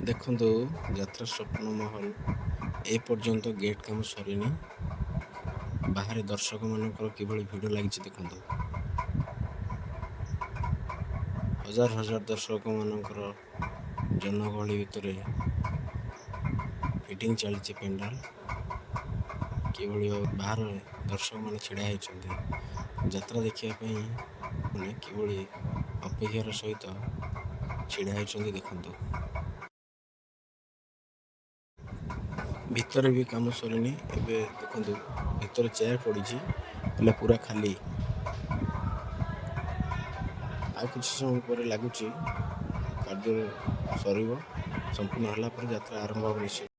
ଦେଖନ୍ତୁ ଯାତ୍ରା ସ୍ୱପ୍ନ ମହଲ ଏପର୍ଯ୍ୟନ୍ତ ଗେଟ୍ କାମ ସରିନି। ବାହାରେ ଦର୍ଶକମାନଙ୍କର କିଭଳି ଭିଡ଼ ଲାଗିଛି ଦେଖନ୍ତୁ। ହଜାର ହଜାର ଦର୍ଶକମାନଙ୍କର ଜନଗହଳି ଭିତରେ ଫିଟିଂ ଚାଲିଛି ପେଣ୍ଡାଲ। କିଭଳି ବାହାରେ ଦର୍ଶକମାନେ ଛିଡ଼ା ହେଇଛନ୍ତି ଯାତ୍ରା ଦେଖିବା ପାଇଁ, ମାନେ କିଭଳି ଅପେକ୍ଷାର ସହିତ ଛିଡ଼ା ହେଇଛନ୍ତି ଦେଖନ୍ତୁ। ଭିତରେ ବି କାମ ସରିନି। ଏବେ ଦେଖନ୍ତୁ ଭିତରେ ଚେୟାର ପଡ଼ିଛି ହେଲେ ପୁରା ଖାଲି। ଆଉ କିଛି ସମୟ ପରେ ଲାଗୁଛି କାର୍ଯ୍ୟ ସରିବ, ସମ୍ପୂର୍ଣ୍ଣ ହେଲା ପରେ ଯାତ୍ରା ଆରମ୍ଭ ହେବ ନିଶ୍ଚୟ।